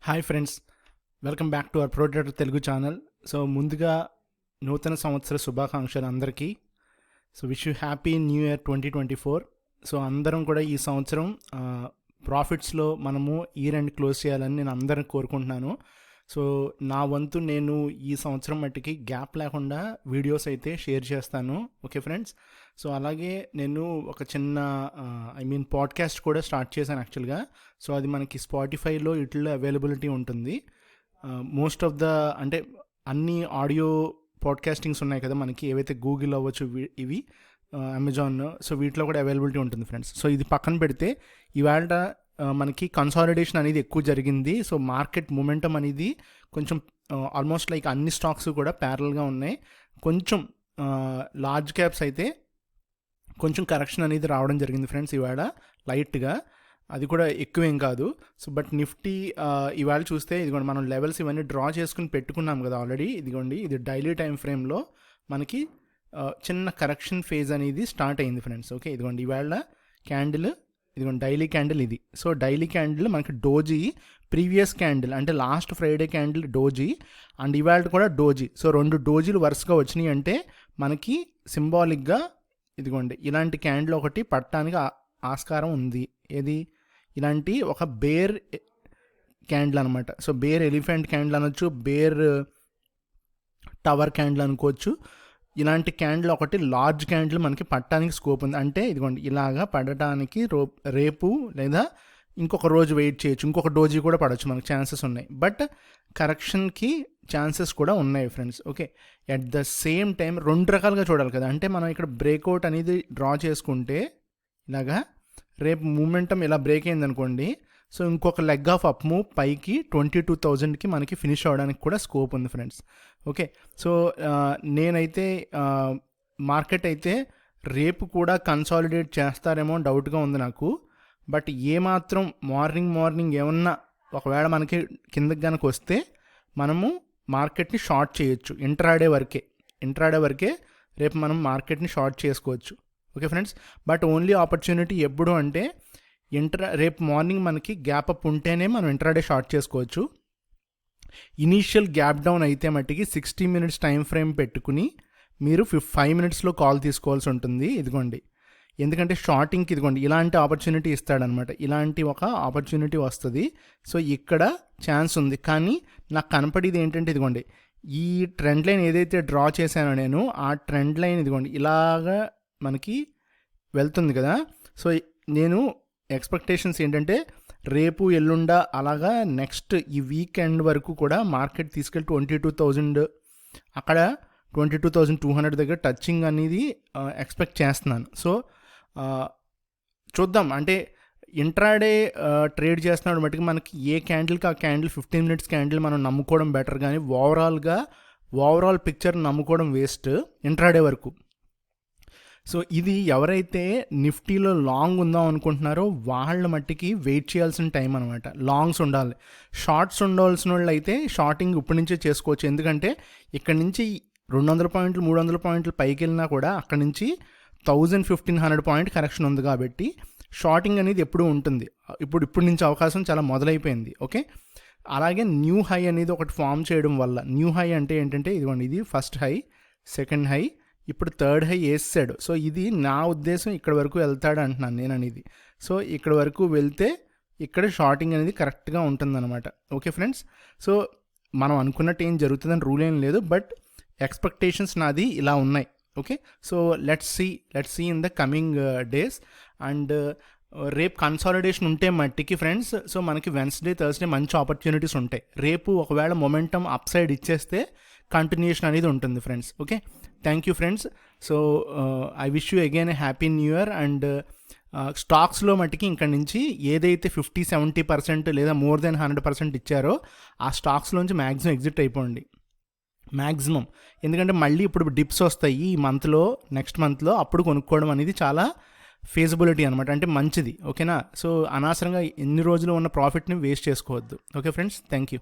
Hi friends, welcome back to our protector Telugu channel. So ముందుగా నూతన సంవత్సర శుభాకాంక్షలు అందరికీ. So wish you happy new year 2024. So అందరం కూడా ఈ సంవత్సరం ప్రాఫిట్స్లో మనము ఇయర్ ఎండ్ క్లోజ్ చేయాలని నేను అందరం కోరుకుంటున్నాను. సో నా వంతు నేను ఈ సంవత్సరం మట్టికి గ్యాప్ లేకుండా వీడియోస్ అయితే షేర్ చేస్తాను. Okay friends. సో అలాగే నేను ఒక చిన్న పాడ్కాస్ట్ కూడా స్టార్ట్ చేశాను యాక్చువల్గా. సో అది మనకి స్పాటిఫైలో ఇట్లో అవైలబిలిటీ ఉంటుంది. మోస్ట్ ఆఫ్ ద అంటే అన్ని ఆడియో పాడ్కాస్టింగ్స్ ఉన్నాయి కదా మనకి, ఏవైతే గూగుల్ అవ్వచ్చు, ఇవి అమెజాన్, సో వీటిలో కూడా అవైలబిలిటీ ఉంటుంది ఫ్రెండ్స్. సో ఇది పక్కన పెడితే ఇవాళ మనకి కన్సాలిడేషన్ అనేది ఎక్కువ జరిగింది. సో మార్కెట్ మొమెంటం అనేది కొంచెం ఆల్మోస్ట్ లైక్ అన్ని స్టాక్స్ కూడా ప్యారల్గా ఉన్నాయి. కొంచెం లార్జ్ క్యాప్స్ అయితే కొంచెం కరెక్షన్ అనేది రావడం జరిగింది ఫ్రెండ్స్ ఇవాళ లైట్గా, అది కూడా ఎక్కువేం కాదు. సో బట్ నిఫ్టీ ఇవాళ చూస్తే ఇదిగోండి, మనం లెవెల్స్ ఇవన్నీ డ్రా చేసుకుని పెట్టుకున్నాం కదా ఆల్రెడీ. ఇదిగోండి, ఇది డైలీ టైం ఫ్రేమ్లో మనకి చిన్న కరెక్షన్ ఫేజ్ అనేది స్టార్ట్ అయింది ఫ్రెండ్స్. ఓకే, ఇదిగోండి ఇవాళ క్యాండిల్, ఇదిగోండి డైలీ క్యాండిల్ ఇది. సో డైలీ క్యాండిల్ మనకి డోజీ, ప్రీవియస్ క్యాండిల్ అంటే last Friday candle doji, and ఇవాళ కూడా డోజీ. సో 2 డోజీలు వరుసగా వచ్చినాయి అంటే మనకి సింబాలిక్గా ఇదిగోండి ఇలాంటి క్యాండిల్ ఒకటి పట్టడానికి ఆస్కారం ఉంది. ఏది? ఇలాంటి ఒక బేర్ క్యాండిల్ అనమాట. సో బేర్ ఎలిఫెంట్ క్యాండిల్ అనొచ్చు, బేర్ టవర్ క్యాండిల్ అనుకోవచ్చు. ఇలాంటి క్యాండిల్ ఒకటి లార్జ్ క్యాండిల్ మనకి పట్టడానికి స్కోప్ ఉంది. అంటే ఇదిగోండి ఇలాగా పడటానికి రేపు లేదా ఇంకొక రోజు వెయిట్ చేయొచ్చు, ఇంకొక డోజీ కూడా పడవచ్చు, మనకు ఛాన్సెస్ ఉన్నాయి. బట్ కరెక్షన్కి ఛాన్సెస్ కూడా ఉన్నాయి friends. Okay, at the same time 2 రకాలుగా చూడాలి కదా. అంటే మనం ఇక్కడ బ్రేక్అవుట్ అనేది డ్రా చేసుకుంటే ఇలాగా రేపు మూమెంటం ఇలా బ్రేక్ అయింది అనుకోండి, సో ఇంకొక లెగ్ ఆఫ్ అప్ మూవ్ పైకి 22,000కి మనకి ఫినిష్ అవ్వడానికి కూడా స్కోప్ ఉంది ఫ్రెండ్స్. ఓకే, సో నేనైతే మార్కెట్ అయితే రేపు కూడా కన్సాలిడేట్ చేస్తారేమో డౌట్గా ఉంది నాకు. బట్ ఏమాత్రం మార్నింగ్ ఏమన్నా ఒకవేళ మనకి కిందకి కనుక వస్తే మనము మార్కెట్ని షార్ట్ చేయొచ్చు. ఇంట్రాడే వరకే రేపు మనం మార్కెట్ని షార్ట్ చేసుకోవచ్చు. Okay friends. But only opportunity ఎప్పుడు అంటే రేపు మార్నింగ్ మనకి గ్యాప్ అప్ ఉంటేనే మనం ఇంట్రాడే షార్ట్ చేసుకోవచ్చు. ఇనీషియల్ గ్యాప్ డౌన్ అయితే మట్టికి 60 minutes టైం ఫ్రేమ్ పెట్టుకుని మీరు 5 minutesలో కాల్ తీసుకోవాల్సి ఉంటుంది. ఇదిగోండి, ఎందుకంటే షార్టింగ్కి ఇదిగోండి ఇలాంటి ఆపర్చునిటీ ఇస్తాడనమాట. ఇలాంటి ఒక ఆపర్చునిటీ వస్తుంది. సో ఇక్కడ ఛాన్స్ ఉంది. కానీ నాకు కనపడేది ఏంటంటే ఇదిగోండి ఈ ట్రెండ్ లైన్ ఏదైతే డ్రా చేశానో నేను, ఆ ట్రెండ్ లైన్ ఇదిగోండి ఇలాగా మనకి వెళ్తుంది కదా. సో నేను ఎక్స్పెక్టేషన్స్ ఏంటంటే రేపు ఎల్లుండ అలాగా నెక్స్ట్ ఈ వీకెండ్ వరకు కూడా మార్కెట్ తీసుకెళ్ళి 22,000 అక్కడ 22,200 దగ్గర టచింగ్ అనేది ఎక్స్పెక్ట్ చేస్తున్నాను. సో చూద్దాం. అంటే ఇంట్రాడే ట్రేడ్ చేస్తున్నాడు మట్టుకు మనకి ఏ క్యాండిల్కి ఆ క్యాండిల్ 15 minutes క్యాండిల్ మనం నమ్ముకోవడం బెటర్. కానీ ఓవరాల్ పిక్చర్ నమ్ముకోవడం వేస్ట్ ఇంట్రాడే వరకు. సో ఇది ఎవరైతే నిఫ్టీలో లాంగ్ ఉందాం అనుకుంటున్నారో వాళ్ళ మట్టికి వెయిట్ చేయాల్సిన టైం అనమాట. లాంగ్స్ ఉండాలి. షార్ట్స్ ఉండాల్సిన వాళ్ళు అయితే షార్టింగ్ ఇప్పటి నుంచే చేసుకోవచ్చు. ఎందుకంటే ఇక్కడ నుంచి 200 పాయింట్లు 300 పాయింట్లు పైకి వెళ్ళినా కూడా అక్కడ నుంచి 1,000-1,500 పాయింట్ కరెక్షన్ ఉంది కాబట్టి షార్టింగ్ అనేది ఎప్పుడూ ఉంటుంది. ఇప్పుడు నుంచి అవకాశం చాలా మొదలైపోయింది. ఓకే, అలాగే న్యూ హై అనేది ఒకటి ఫామ్ చేయడం వల్ల, న్యూ హై అంటే ఏంటంటే ఇదిగోండి ఇది ఫస్ట్ హై, సెకండ్ హై, ఇప్పుడు థర్డ్ హై వేసాడు. సో ఇది నా ఉద్దేశం, ఇక్కడ వరకు వెళ్తాడు అంటున్నాను నేను అనేది. సో ఇక్కడ వరకు వెళ్తే ఇక్కడ షార్టింగ్ అనేది కరెక్ట్గా ఉంటుందన్నమాట. Okay friends. సో మనం అనుకున్నట్టు ఏం జరుగుతుందని రూల్ ఏం లేదు, బట్ ఎక్స్పెక్టేషన్స్ నాది ఇలా ఉన్నాయి. Okay, so let's see in the coming days. And రేపు కన్సాలిడేషన్ ఉంటే మట్టికి ఫ్రెండ్స్, సో మనకి వెన్స్డే థర్స్డే మంచి ఆపర్చునిటీస్ ఉంటాయి. రేపు ఒకవేళ మొమెంటం అప్ సైడ్ ఇచ్చేస్తే కంటిన్యూషన్ అనేది ఉంటుంది friends. Okay, thank you friends. So I wish you again a happy new year. And స్టాక్స్లో మట్టికి ఇక్కడ నుంచి ఏదైతే 50-70% లేదా మోర్ దెన్ 100% ఇచ్చారో ఆ స్టాక్స్లోంచి మ్యాక్సిమం ఎగ్జిట్ అయిపోండి. మ్యాక్సిమం. ఎందుకంటే మళ్ళీ ఇప్పుడు డిప్స్ వస్తాయి ఈ మంత్లో, నెక్స్ట్ మంత్లో, అప్పుడు కొనుక్కోవడం అనేది చాలా ఫీజిబిలిటీ అనమాట. అంటే మంచిది. ఓకేనా. సో అనవసరంగా ఎన్ని రోజులు ఉన్న ప్రాఫిట్ని వేస్ట్ చేసుకోవద్దు. Okay friends, thank you.